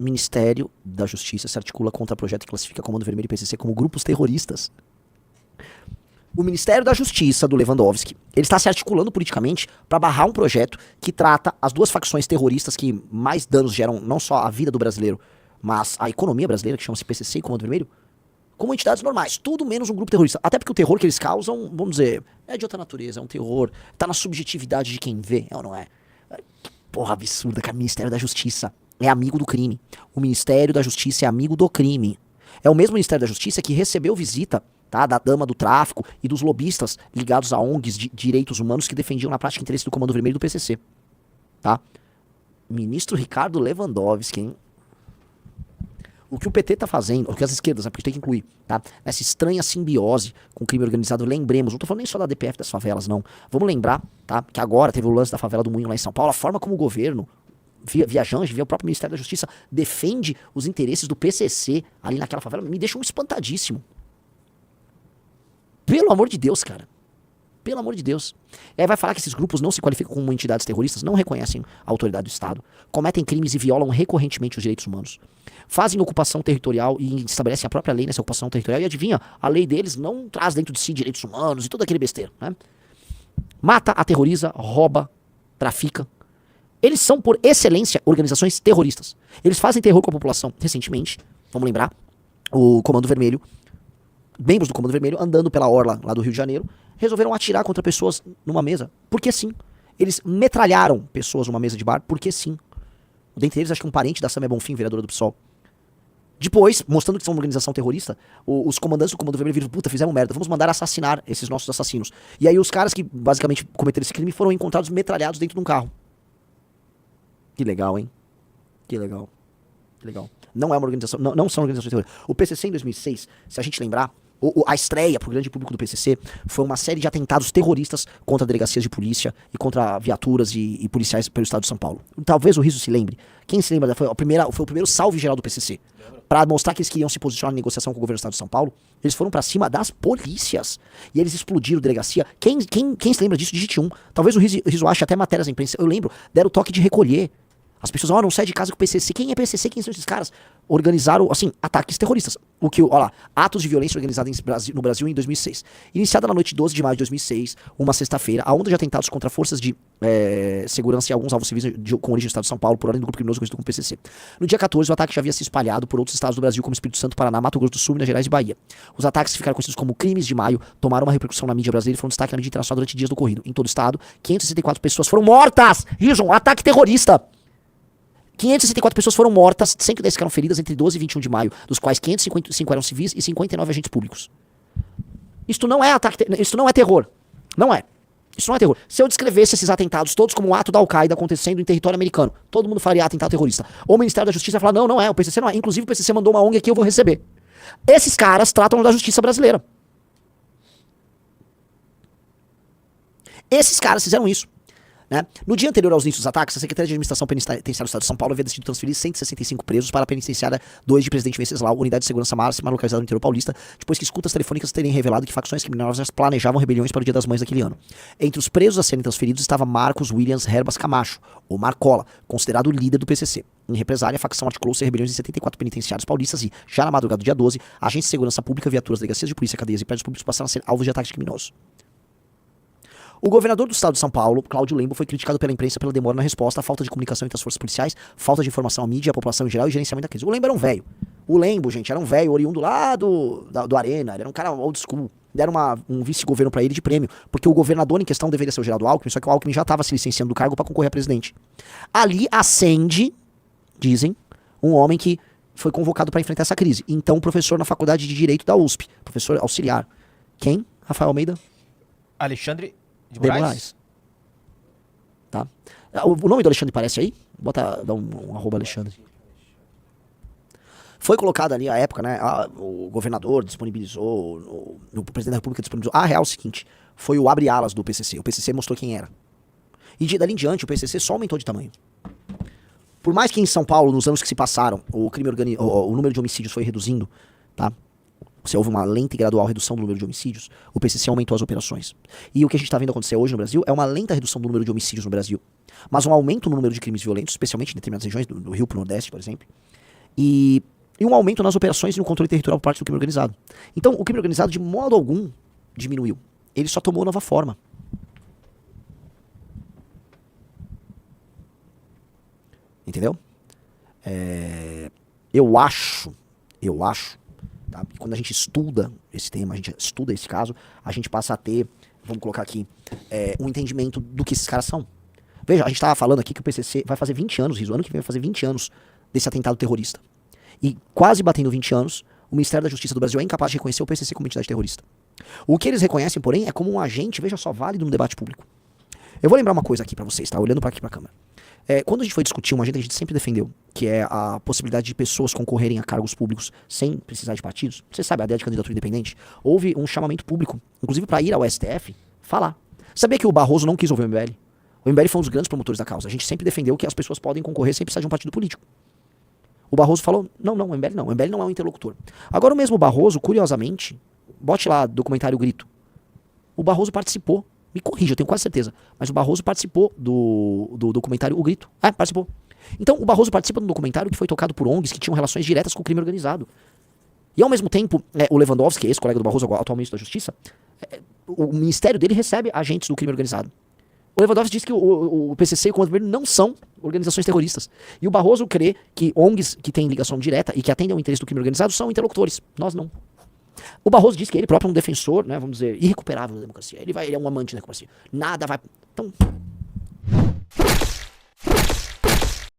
Ministério da Justiça se articula contra o projeto que classifica Comando Vermelho e PCC como grupos terroristas. O Ministério da Justiça do Lewandowski, ele está se articulando politicamente para barrar um projeto que trata as duas facções terroristas que mais danos geram não só a vida do brasileiro, mas a economia brasileira, que chama-se PCC e Comando Vermelho, como entidades normais, tudo menos um grupo terrorista. Até porque o terror que eles causam, vamos dizer, é de outra natureza, é um terror, tá na subjetividade de quem vê, é ou não é? Porra absurda, que o Ministério da Justiça é amigo do crime. O Ministério da Justiça é amigo do crime. É o mesmo Ministério da Justiça que recebeu visita, tá, da dama do tráfico e dos lobistas ligados a ONGs de direitos humanos que defendiam na prática o interesse do Comando Vermelho e do PCC. Tá? Ministro Ricardo Lewandowski, hein? O que o PT tá fazendo, o que as esquerdas, né, porque tem que incluir, tá? Essa estranha simbiose com o crime organizado, lembremos, não tô falando nem só da DPF das favelas, não. Vamos lembrar, tá? Que agora teve o lance da favela do Moinho lá em São Paulo, a forma como o governo, via Janja, via o próprio Ministério da Justiça, defende os interesses do PCC ali naquela favela, me deixa um espantadíssimo. Pelo amor de Deus, cara. Pelo amor de Deus. E aí vai falar que esses grupos não se qualificam como entidades terroristas, não reconhecem a autoridade do Estado, cometem crimes e violam recorrentemente os direitos humanos, fazem ocupação territorial e estabelecem a própria lei nessa ocupação territorial, e adivinha, a lei deles não traz dentro de si direitos humanos e todo aquele besteiro, né? Mata, aterroriza, rouba, trafica. Eles são, por excelência, organizações terroristas. Eles fazem terror com a população. Recentemente, vamos lembrar, o Comando Vermelho, membros do Comando Vermelho, andando pela orla lá do Rio de Janeiro, resolveram atirar contra pessoas numa mesa. Porque sim. Eles metralharam pessoas numa mesa de bar, porque sim. Dentre eles, acho que um parente da Samia Bonfim, vereadora do PSOL. Depois, mostrando que são uma organização terrorista, os comandantes do Comando Vermelho viram, puta, fizeram merda, vamos mandar assassinar esses nossos assassinos. E aí os caras que basicamente cometeram esse crime foram encontrados metralhados dentro de um carro. Que legal, hein? Que legal. Que legal. Não é uma organização, não são organizações terroristas. O PCC em 2006, se a gente lembrar, a estreia pro grande público do PCC foi uma série de atentados terroristas contra delegacias de polícia e contra viaturas e policiais pelo estado de São Paulo. Talvez o Riso se lembre. Quem se lembra? Foi o primeiro salve geral do PCC. Para mostrar que eles queriam se posicionar em negociação com o governo do estado de São Paulo, eles foram para cima das polícias. E eles explodiram delegacia. Quem se lembra disso? Digite 1. Talvez o Riso ache até matérias na imprensa. Eu lembro, deram o toque de recolher. As pessoas, não sai de casa com o PCC. Quem é PCC? Quem são esses caras? Organizaram, assim, ataques terroristas. Atos de violência organizados no Brasil em 2006. Iniciada na noite de 12 de maio de 2006, uma sexta-feira, a onda de atentados contra forças de segurança e alguns alvos civis com origem do estado de São Paulo, por ordem do grupo criminoso conhecido como PCC. No dia 14, o ataque já havia se espalhado por outros estados do Brasil, como Espírito Santo, Paraná, Mato Grosso do Sul, Minas Gerais e Bahia. Os ataques ficaram conhecidos como crimes de maio, tomaram uma repercussão na mídia brasileira e foram destaque na mídia internacional durante dias do ocorrido. Em todo o estado, 564 pessoas foram mortas! Rijam, ataque terrorista! 564 pessoas foram mortas, 110 ficaram feridas entre 12 e 21 de maio, dos quais 555 eram civis e 59 agentes públicos. Isto não é ataque, isto não é terror. Não é. Isso não é terror. Se eu descrevesse esses atentados todos como um ato da Al-Qaeda acontecendo em território americano, todo mundo falaria atentado terrorista. Ou o Ministério da Justiça vai falar, não é, o PCC não é. Inclusive o PCC mandou uma ONG aqui, eu vou receber. Esses caras tratam da justiça brasileira. Esses caras fizeram isso. Né? No dia anterior aos inícios dos ataques, a Secretaria de Administração Penitenciária do Estado de São Paulo havia decidido transferir 165 presos para a penitenciária 2 de Presidente Venceslau, unidade de segurança máxima localizada no interior paulista, depois que escutas telefônicas terem revelado que facções criminosas planejavam rebeliões para o Dia das Mães daquele ano. Entre os presos a serem transferidos estava Marcos Williams Herbas Camacho, ou Marcola, considerado o líder do PCC. Em represália, a facção articulou-se rebeliões em 74 penitenciários paulistas e, já na madrugada do dia 12, agentes de segurança pública, viaturas, delegacias de polícia, cadeias e prédios públicos passaram a ser alvos de ataques criminosos. O governador do estado de São Paulo, Cláudio Lembo, foi criticado pela imprensa pela demora na resposta, a falta de comunicação entre as forças policiais, falta de informação à mídia, à população em geral e gerenciamento da crise. O Lembo era um velho. O Lembo, gente, era um velho oriundo lá do Arena, ele era um cara old school. Deram um vice-governo pra ele de prêmio, porque o governador em questão deveria ser o Geraldo Alckmin, só que o Alckmin já estava se licenciando do cargo para concorrer a presidente. Ali acende, dizem, um homem que foi convocado para enfrentar essa crise. Então, um professor na faculdade de Direito da USP, professor auxiliar. Quem? Rafael Almeida? Alexandre de Moraes. Tá. O nome do Alexandre aparece aí? Dá um arroba Alexandre. Foi colocado ali a época, né? O governador disponibilizou, o presidente da República disponibilizou. A real é o seguinte: foi o abre alas do PCC. O PCC mostrou quem era. E dali em diante, o PCC só aumentou de tamanho. Por mais que em São Paulo, nos anos que se passaram, o número de homicídios foi reduzindo, tá? Se houve uma lenta e gradual redução do número de homicídios, o PCC aumentou as operações. E o que a gente está vendo acontecer hoje no Brasil é uma lenta redução do número de homicídios no Brasil, mas um aumento no número de crimes violentos, especialmente em determinadas regiões do Rio pro Nordeste, por exemplo, E um aumento nas operações e no controle territorial por parte do crime organizado. Então, o crime organizado, de modo algum, diminuiu. Ele só tomou nova forma. Entendeu? Eu acho, tá? E quando a gente estuda esse tema, a gente estuda esse caso, a gente passa a ter, vamos colocar aqui, um entendimento do que esses caras são. Veja, a gente estava falando aqui que o PCC vai fazer 20 anos, Riso, ano que vem vai fazer 20 anos desse atentado terrorista. E quase batendo 20 anos, o Ministério da Justiça do Brasil é incapaz de reconhecer o PCC como entidade terrorista. O que eles reconhecem, porém, é como um agente, veja só, válido no debate público. Eu vou lembrar uma coisa aqui pra vocês, tá? Olhando pra aqui pra câmera. Quando a gente foi discutir uma agenda que a gente sempre defendeu, que é a possibilidade de pessoas concorrerem a cargos públicos sem precisar de partidos, você sabe, a ideia de candidatura independente, houve um chamamento público, inclusive pra ir ao STF, falar. Sabia que o Barroso não quis ouvir o MBL? O MBL foi um dos grandes promotores da causa. A gente sempre defendeu que as pessoas podem concorrer sem precisar de um partido político. O Barroso falou, não, o MBL não. O MBL não é um interlocutor. Agora o mesmo Barroso, curiosamente, bote lá documentário Grito. O Barroso participou, me corrija, eu tenho quase certeza, mas o Barroso participou do documentário O Grito. Participou. Então o Barroso participa de um documentário que foi tocado por ONGs que tinham relações diretas com o crime organizado. E ao mesmo tempo, o Lewandowski, esse colega do Barroso, atual ministro da Justiça, o ministério dele recebe agentes do crime organizado. O Lewandowski diz que o PCC e o Comando Vermelho não são organizações terroristas. E o Barroso crê que ONGs que têm ligação direta e que atendem ao interesse do crime organizado são interlocutores. Nós não. O Barroso diz que ele próprio é um defensor, né, vamos dizer, irrecuperável da democracia. Ele é um amante da democracia. Nada vai... Então,